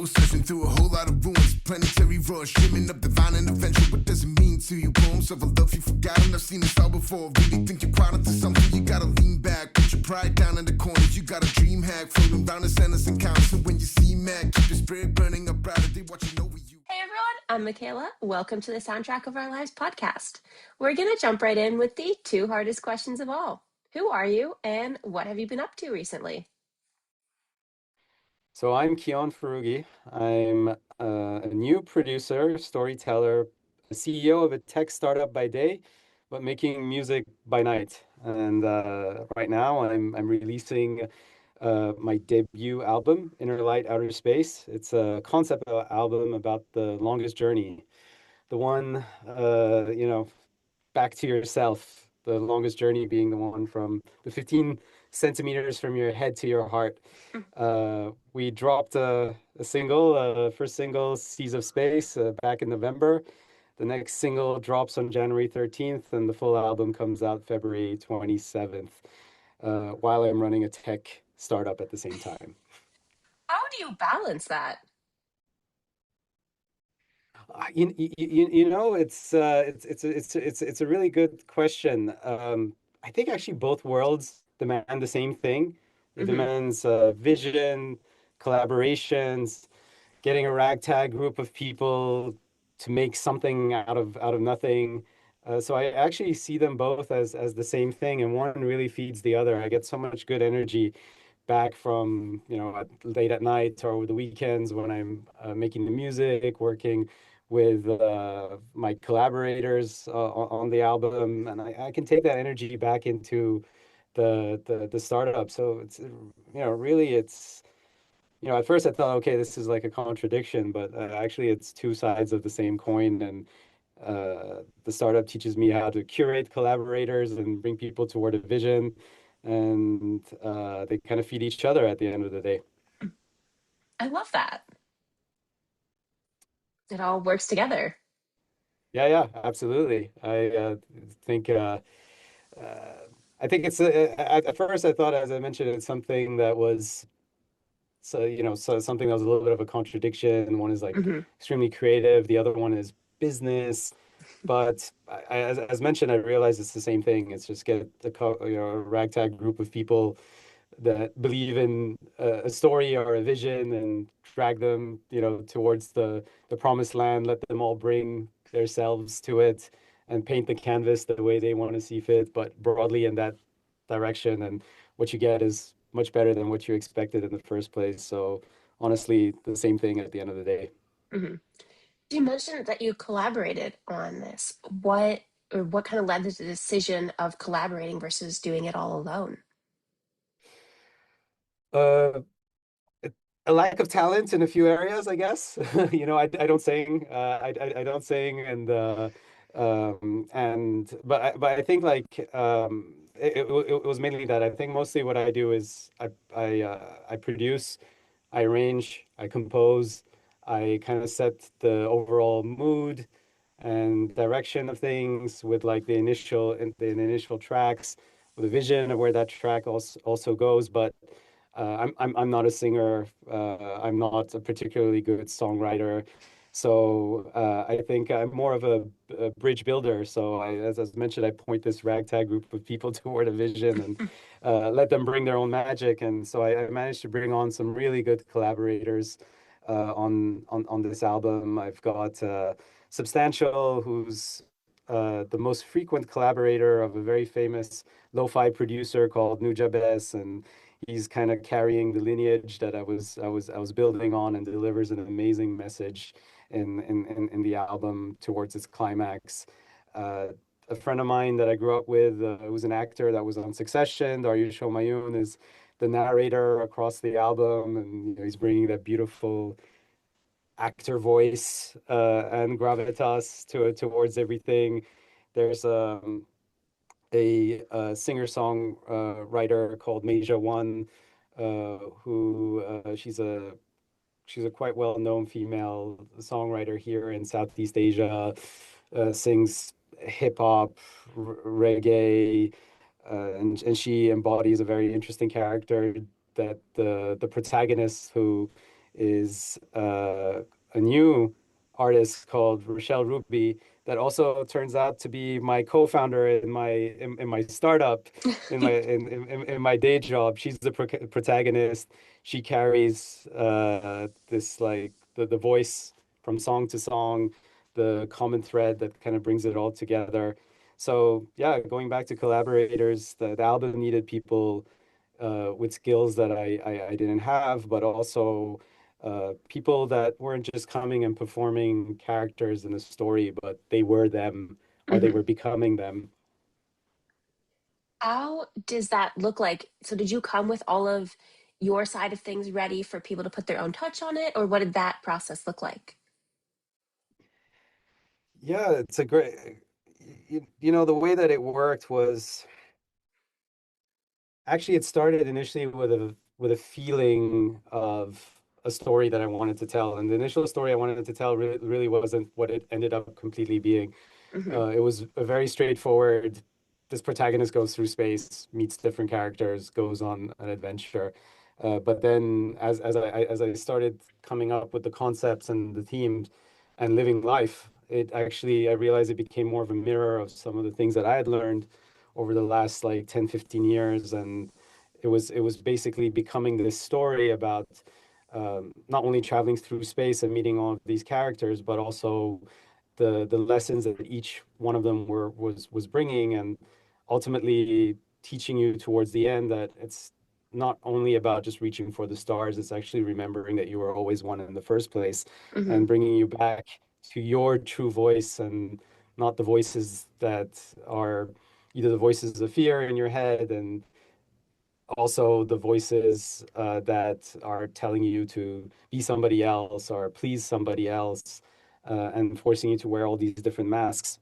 searching through a whole lot of ruins. Planetary rush, dreaming up divine intervention. What does it mean to you? Poems of a love you've forgotten. I've seen this all before. Really think you're quite onto something. You gotta lean back, put your pride down in the corners. You got a dream hack, floating round in centers and counts. And when you see mad, keep your spirit burning up brighter. They watching over you. Hey everyone, I'm Mackayla. Welcome to the Soundtrack of Our Lives podcast. We're going to jump right in with the two hardest questions of all. Who are you and what have you been up to recently? So I'm Kiyan Foroughi. I'm a new producer, storyteller, a CEO of a tech startup by day, but making music by night. And right now I'm releasing my debut album, Inner Light, Outer Space. It's a concept album about the longest journey, the one back to yourself. The longest journey being the one from the 15 centimeters from your head to your heart. We dropped a single, first single, Seas of Space, back in November. The next single drops on January 13th, and the full album comes out February 27th, while I'm running a tech startup at the same time. How do you balance that? It's a really good question. I think actually both worlds demand the same thing. It Hmm. demands vision, collaborations, getting a ragtag group of people to make something out of nothing. So I actually see them both as the same thing, and one really feeds the other. I get so much good energy back from late at night or over the weekends when I'm making the music, working with my collaborators on the album, and I can take that energy back into the startup. So it's really it's at first I thought, okay, this is like a contradiction, but actually it's two sides of the same coin. And the startup teaches me how to curate collaborators and bring people toward a vision, and they kind of feed each other at the end of the day. I love that. It all works together. Yeah, yeah, absolutely. Think uh, I think it's at first I thought, as I mentioned, it's something that was something that was a little bit of a contradiction. One is like Hmm. extremely creative, the other one is business. But as mentioned, I realized it's the same thing. It's just get a ragtag group of people that believe in a story or a vision and drag them, towards the promised land. Let them all bring themselves to it and paint the canvas the way they want to see fit, but broadly in that direction. And what you get is much better than what you expected in the first place. So honestly, the same thing at the end of the day. Hmm. You mentioned that you collaborated on this. What kind of led to the decision of collaborating versus doing it all alone? Uh, a lack of talent in a few areas, I guess. I don't sing. I don't sing, but I think like it was mainly that. I think mostly what I do is I produce, I arrange, I compose, I kind of set the overall mood and direction of things with like the initial tracks, with a vision of where that track also goes. But I'm not a singer. I'm not a particularly good songwriter. So I think I'm more of a bridge builder. So as mentioned, I point this ragtag group of people toward a vision and let them bring their own magic. And so I managed to bring on some really good collaborators on this album. I've got Substantial, who's the most frequent collaborator of a very famous lo-fi producer called Nujabes, and he's kind of carrying the lineage that I was building on, and delivers an amazing message in the album towards its climax. Uh, a friend of mine that I grew up with, who's an actor that was on Succession, Dariush Homayun, is the narrator across the album, and he's bringing that beautiful actor voice and gravitas towards everything. There's a singer-song writer called Meja One, who she's a quite well-known female songwriter here in Southeast Asia, sings hip hop, reggae, and she embodies a very interesting character, that the protagonist, who is a new artist called Rochelle Ruby that also turns out to be my co-founder in my startup, in my day job. She's the protagonist. She carries this like the voice from song to song, the common thread that kind of brings it all together. So yeah, going back to collaborators, the album needed people with skills that I didn't have, but also people that weren't just coming and performing characters in a story, but they were them or they Hmm. were becoming them. How does that look like? So, did you come with all of your side of things ready for people to put their own touch on it, or what did that process look like? Yeah, it's a great, the way that it worked was actually it started initially with a feeling of a story that I wanted to tell. And the initial story I wanted to tell really wasn't what it ended up completely being. Hmm. It was a very straightforward. This protagonist goes through space, meets different characters, goes on an adventure. But then, as I started coming up with the concepts and the themes and living life, it actually I realized it became more of a mirror of some of the things that I had learned over the last like 10, 15 years, and it was basically becoming this story about not only traveling through space and meeting all of these characters, but also the lessons that each one of them was bringing, and ultimately teaching you towards the end that it's not only about just reaching for the stars, it's actually remembering that you were always one in the first place, Hmm. and bringing you back to your true voice and not the voices that are either the voices of fear in your head and also the voices that are telling you to be somebody else or please somebody else, and forcing you to wear all these different masks.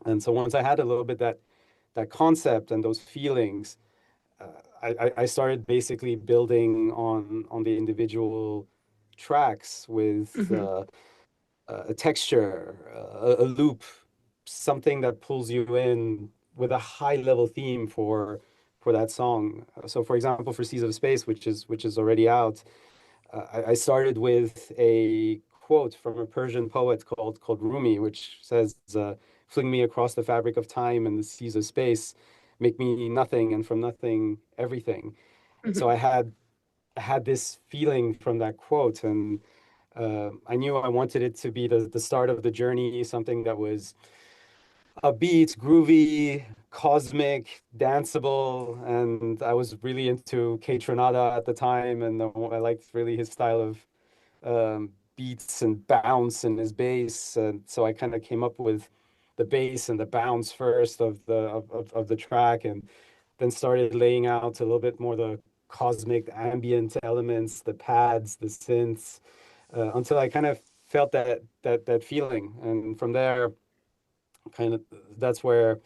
And so once I had a little bit that concept and those feelings, uh, I started basically building on the individual tracks with Hmm. a texture, a loop, something that pulls you in with a high level theme for that song. So, for example, for Seas of Space, which is already out, I started with a quote from a Persian poet called Rumi, which says, "Fling me across the fabric of time and the seas of space, make me nothing, and from nothing everything." So Hmm. I had this feeling from that quote, and I knew I wanted it to be the start of the journey, something that was upbeat, groovy, cosmic, danceable, and I was really into K Tronada at the time, and I liked really his style of beats and bounce and his bass, and so I kind of came up with the bass and the bounce first of the track, and then started laying out a little bit more the cosmic ambient elements, the pads, the synths, until I kind of felt that feeling, and from there, kind of that's where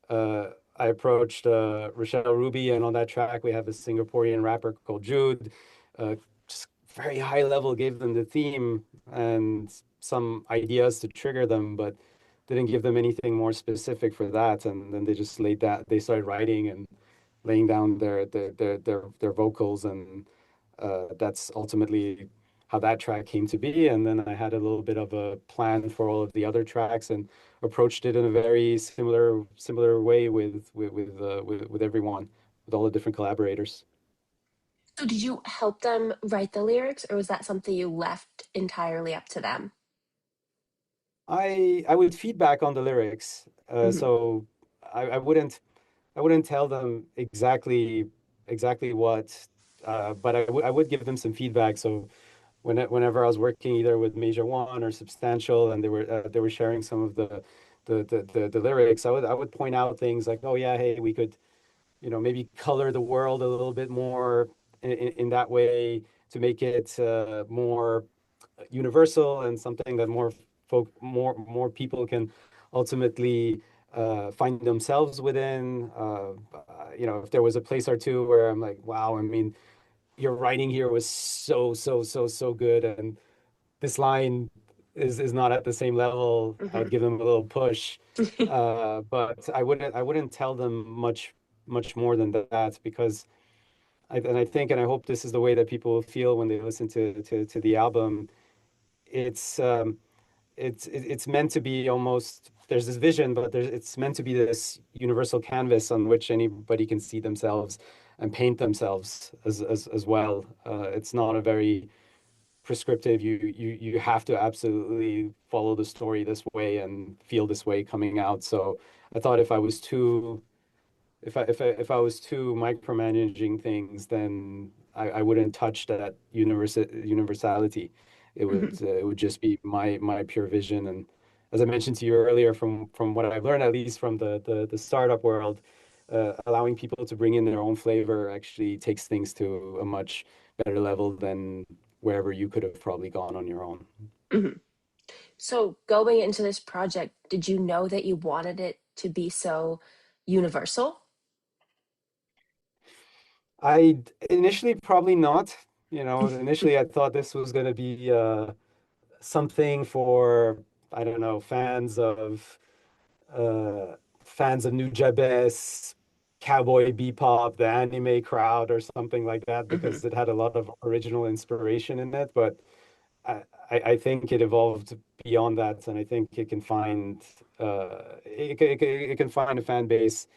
I approached Rochelle Ruby, and on that track we have a Singaporean rapper called Jude. Just very high level, gave them the theme and some ideas to trigger them, but didn't give them anything more specific for that. And then they just laid that. They started writing and laying down their vocals, and that's ultimately how that track came to be. And then I had a little bit of a plan for all of the other tracks and approached it in a very similar way with everyone, with all the different collaborators. So, did you help them write the lyrics, or was that something you left entirely up to them? I would feedback on the lyrics, Hmm. so I wouldn't tell them exactly what, but I would give them some feedback. So whenever I was working either with Major One or Substantial, and they were sharing some of the lyrics, I would point out things like, oh yeah, hey, we could maybe color the world a little bit more in that way to make it more universal and something that more people can ultimately find themselves within. If there was a place or two where I'm like, wow, I mean, your writing here was so good, and this line is not at the same level. I Hmm. would give them a little push, but I wouldn't tell them much more than that because and I think and I hope this is the way that people feel when they listen to the album. It's it's meant to be almost there's this vision, but it's meant to be this universal canvas on which anybody can see themselves and paint themselves as well. It's not a very prescriptive. You have to absolutely follow the story this way and feel this way coming out. So I thought if I was too micromanaging things, then I wouldn't touch that universality. It would just be my pure vision. And as I mentioned to you earlier, from what I've learned, at least from the startup world, allowing people to bring in their own flavor actually takes things to a much better level than wherever you could have probably gone on your own. Mhm. So, going into this project, did you know that you wanted it to be so universal? I initially probably not. You know, initially I thought this was going to be something for I don't know fans of New Jabez, Cowboy Bebop, the anime crowd, or something like that, Hmm. because it had a lot of original inspiration in it. But I think it evolved beyond that, and I think it can find it can find a fan base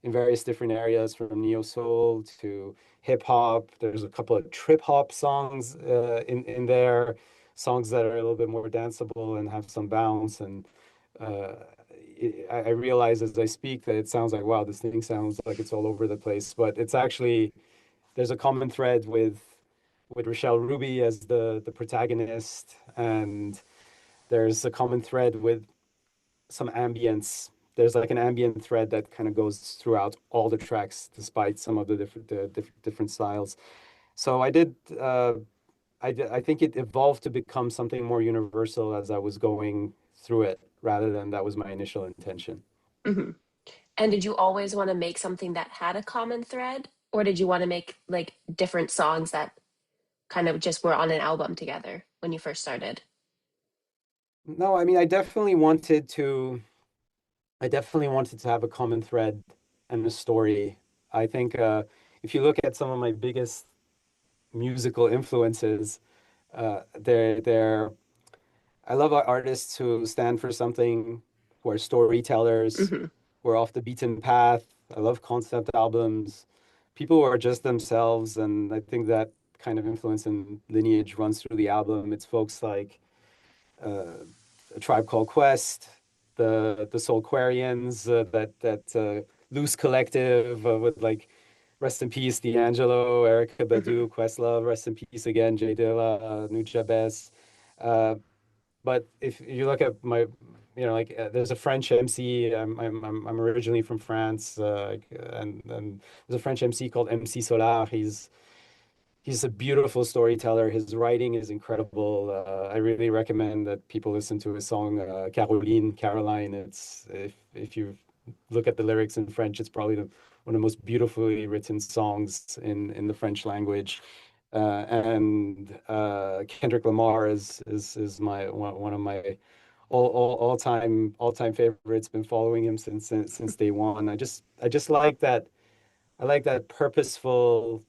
in various different areas from neo soul to hip hop. There's a couple of trip hop songs in there, songs that are a little bit more danceable and have some bounce. And uh, I realize as I speak that it sounds like wow, this thing sounds like it's all over the place, but it's actually there's a common thread with Rochelle Ruby as the protagonist, and there's a common thread with some ambience. There's like an ambient thread that kind of goes throughout all the tracks, despite some of the different styles. So I think it evolved to become something more universal as I was going through it, rather than that was my initial intention. Hmm. And did you always want to make something that had a common thread, or did you want to make like different songs that kind of just were on an album together when you first started? No, I mean, I definitely wanted to have a common thread and a story. I think if you look at some of my biggest musical influences, they're I love artists who stand for something, who are storytellers, Hmm. who are off the beaten path. I love concept albums, people who are just themselves, and I think that kind of influence and lineage runs through the album. It's folks like uh, A Tribe Called Quest, the Soulquarians, that loose collective with like rest in peace D'Angelo, Erica Hmm. Badu, Questlove, rest in peace again, Jay Dilla, Nujabes. Uh, but if you look at my, you know, like there's a French MC. I'm originally from France, and there's a French MC called MC Solar. He's a beautiful storyteller. His writing is incredible. I really recommend that people listen to his song Caroline. It's if you look at the lyrics in French, it's probably one of the most beautifully written songs in the French language. And Kendrick Lamar is my one of my all time favorites. Been following him since day one. I just like that. I like that purposeful,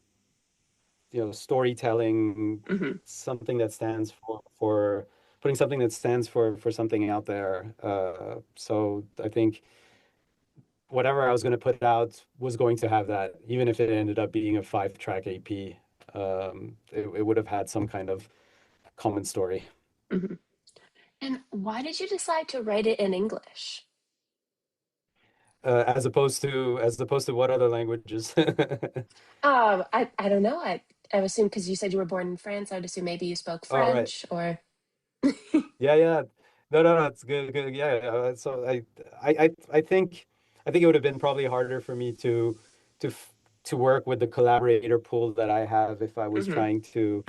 you know, storytelling, Hmm. something that stands for putting something that stands for something out there. So I think whatever I was going to put out was going to have that, even if it ended up being a 5 track AP. It would have had some kind of common story. Hmm. And why did you decide to write it in English? As opposed to what other languages? I don't know. I would assume because you said you were born in France, I would assume maybe you spoke All right. French or. Yeah, yeah. No, it's good, good. Yeah. So I think it would have been probably harder for me to f- to work with the collaborator pool that I have if I was Hmm. trying to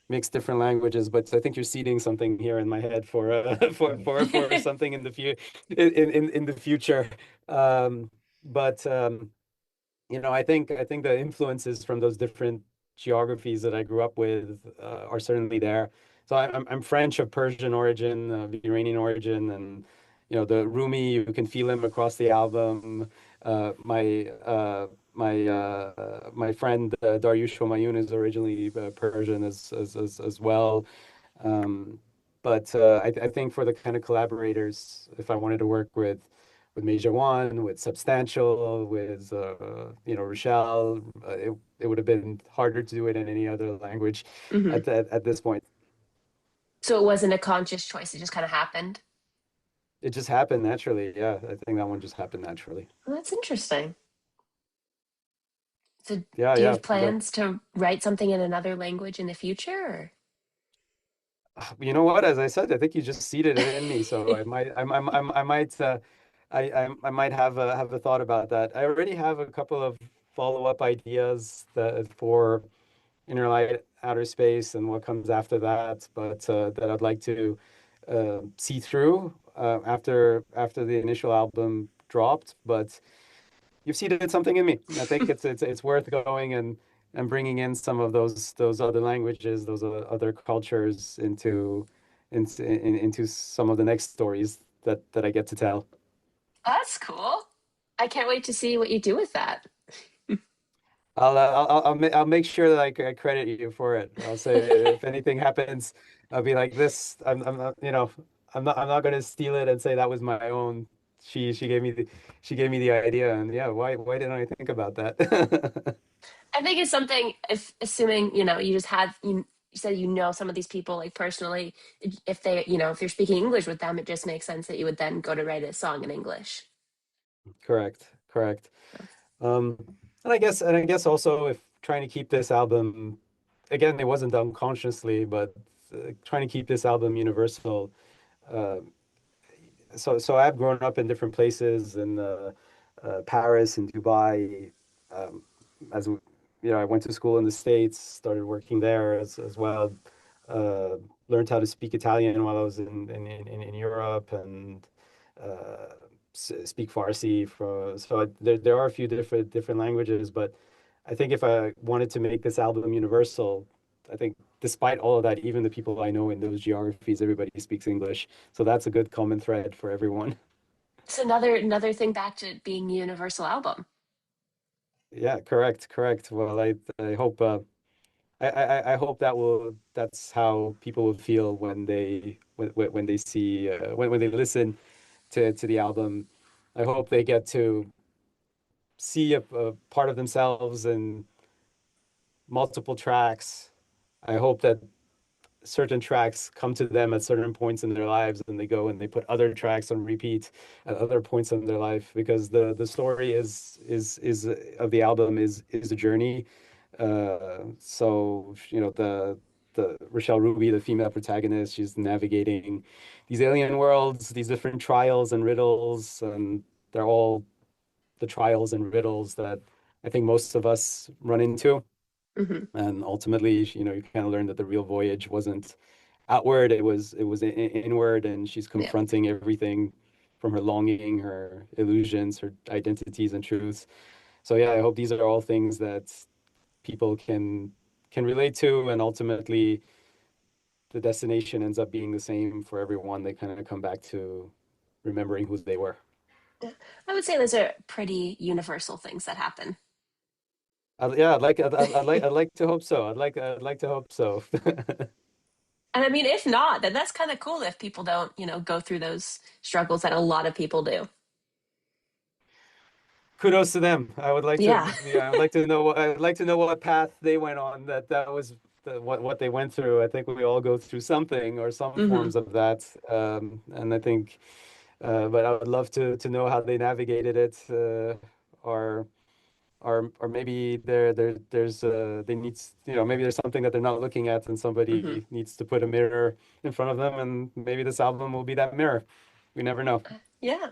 mix different languages. But I think you're seeding something here in my head for for something in the in the future. Um, but you know, I think the influences from those different geographies that I grew up with are certainly there. So I'm French of Persian origin, of Iranian origin, and you know the Rumi. You can feel him across the album. My my friend Daryush Homayun is originally Persian as well. Um, but I think for the kind of collaborators, if I wanted to work with Major One, with Substantial, with Rochelle, it would have been harder to do it in any other language Hmm. at this point. So it wasn't a conscious choice, it just kind of happened. It just happened naturally. Yeah, I think that one just happened naturally. Well, that's interesting. So Yeah, do you yeah. have plans to write something in another language in the future? You know what? As I said, I think you just seeded it in me. So Or... I might, I might have a thought about that. I already have a couple of follow-up ideas that for Inner Light, Outer Space, and what comes after that, but that I'd like to see through after the initial album dropped. But you've seeded something in me. I think it's worth going and bringing in some of those other languages, those other cultures into some of the next stories that I get to tell. That's cool. I can't wait to see what you do with that. I'll make sure that I credit you for it. I'll say if anything happens, I'll be like this. I'm not, I'm not gonna steal it and say that was my own. She gave me the idea, and yeah, why didn't I think about that? I think it's something, if assuming, you just had, you said some of these people like personally, if they, if you're speaking English with them, it just makes sense that you would then go to write a song in English. Correct, correct. So, Um, and I guess also if trying to keep this album, again, it wasn't done consciously, but trying to keep this album universal. Uh, so I've grown up in different places in Paris and Dubai. Um, as I went to school in the States, started working there as well. Uh, Learned how to speak Italian while I was in Europe and uh, speak Farsi. There are a few different languages, but I think if I wanted to make this album universal, I think despite all of that, even the people I know in those geographies, everybody speaks English. So that's a good common thread for everyone. it's another thing back to being a universal album. Yeah, correct. Well, I hope I hope that's how people will feel when they see when they listen to the album. I hope they get to see a part of themselves in multiple tracks. I hope that certain tracks come to them at certain points in their lives and they go and they put other tracks on repeat at other points in their life because the story is of the album is a journey. So the Rochelle Ruby, the female protagonist, she's navigating these alien worlds, these different trials and riddles, and they're all the trials and riddles that I think most of us run into. Hmm. And ultimately, you kind of learn that the real voyage wasn't outward, it was inward, and she's Yeah. confronting everything from her longing, her illusions, her identities and truths. So yeah, I hope these are all things that people can relate to, and ultimately the destination ends up being the same for everyone. They kind of come back to remembering who they were. Yeah. I would say those are pretty universal things that happen. Yeah, I'd like to hope so. I'd like to hope so. And I mean, if not, then that's kind of cool if people don't, go through those struggles that a lot of people do. Kudos to them. I would like to, Yeah. yeah, I'd like to know what path they went on. That was what they went through. I think we all go through something or some Hmm. forms of that. And I think, but I would love to know how they navigated it, or or maybe there's they needs maybe there's something that they're not looking at, and Hmm. somebody needs to put a mirror in front of them, and maybe this album will be that mirror. We never know. Yeah.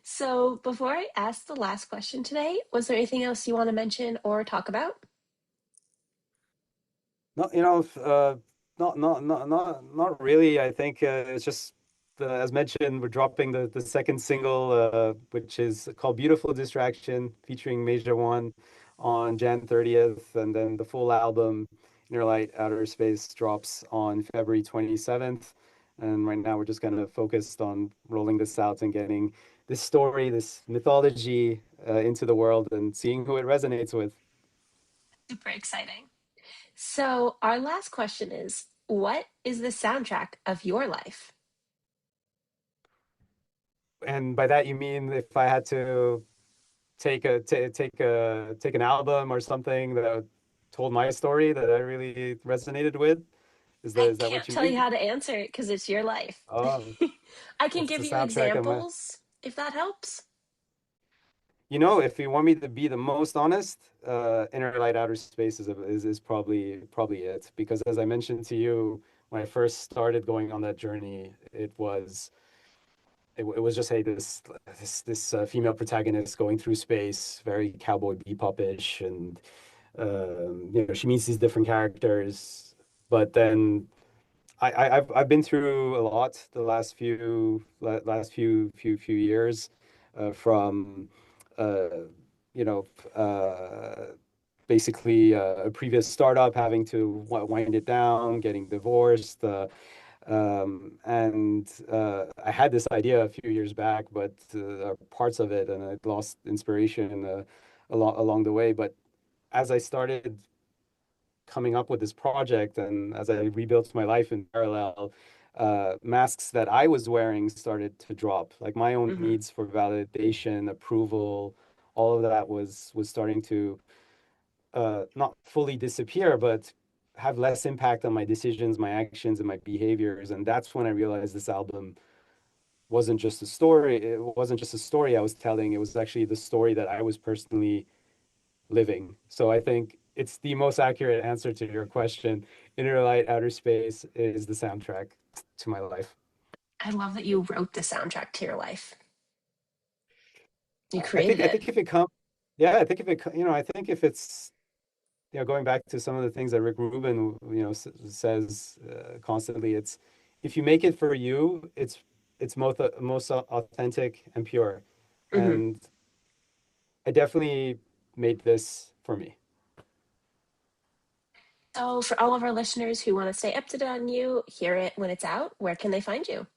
So before I ask the last question today, was there anything else you want to mention or talk about? No, not really. I think it's just as mentioned, we're dropping the second single, which is called "Beautiful Distraction," featuring Major One on Jan 30th, and then the full album, Inner Light, Outer Space, drops on February 27th. And right now, we're just kind of focused on rolling this out and getting this story, this mythology, into the world and seeing who it resonates with. Super exciting. So, our last question is, what is the soundtrack of your life? And by that you mean if I had to take an album or something that told my story that I really resonated with? I Is that can't what you tell you mean? how to answer it because it's your life. Oh, I can what's the give you soundtrack of my? examples if that helps. You know, if you want me to be the most honest, Inner Light Outer Space is probably it. Because as I mentioned to you, when I first started going on that journey, it was just, hey, this female protagonist going through space, very cowboy bebop-ish, and she meets these different characters. But then I've been through a lot the last few years, from uh, you know basically a previous startup having to wind it down, getting divorced, and I had this idea a few years back, but parts of it, and I lost inspiration along the way. But as I started coming up with this project, and as I rebuilt my life in parallel, masks that I was wearing started to drop. Like my own Hmm. needs for validation, approval, all of that was starting to not fully disappear, but have less impact on my decisions, my actions, and my behaviors. And that's when I realized this album wasn't just a story. It wasn't just a story I was telling. It was actually the story that I was personally living. So I think it's the most accurate answer to your question. Inner Light, Outer Space is the soundtrack to my life. I love that you wrote the soundtrack to your life. You I created think I it. think if it comes, yeah, I think if it, I think if it's, going back to some of the things that Rick Rubin, says constantly, it's if you make it for you, it's most authentic and pure. Hmm. And I definitely made this for me. So, for all of our listeners who want to stay up to date on you, hear it when it's out, where can they find you?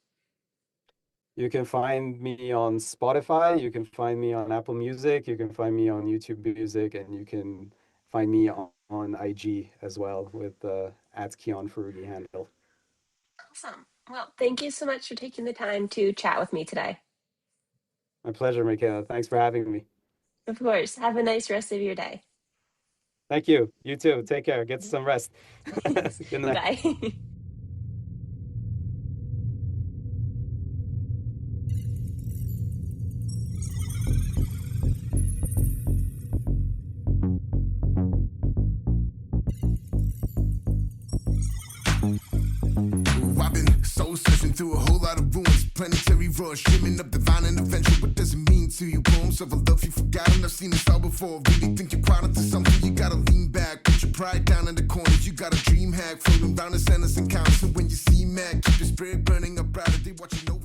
You can find me on Spotify, you can find me on Apple Music, you can find me on YouTube Music, and you can find me on IG as well with at Kiyan Foroughi handle. Awesome. Well, thank you so much for taking the time to chat with me today. My pleasure, Mackayla. Thanks for having me. Of course. Have a nice rest of your day. Thank you. You too. Take care. Get some rest. Good night. Bye. Ooh, I've been soul searching through a whole lot of ruins. Planetary rush, dreaming up divine intervention. What does it mean to you? Poems of a love you've forgotten. I've seen this all before. Really think you're quite onto something. You gotta lean back, put your pride down in the corners. You got a dream hack, floating round in centers and counts. And when you see mad, keep your spirit burning up brighter. They watch you know.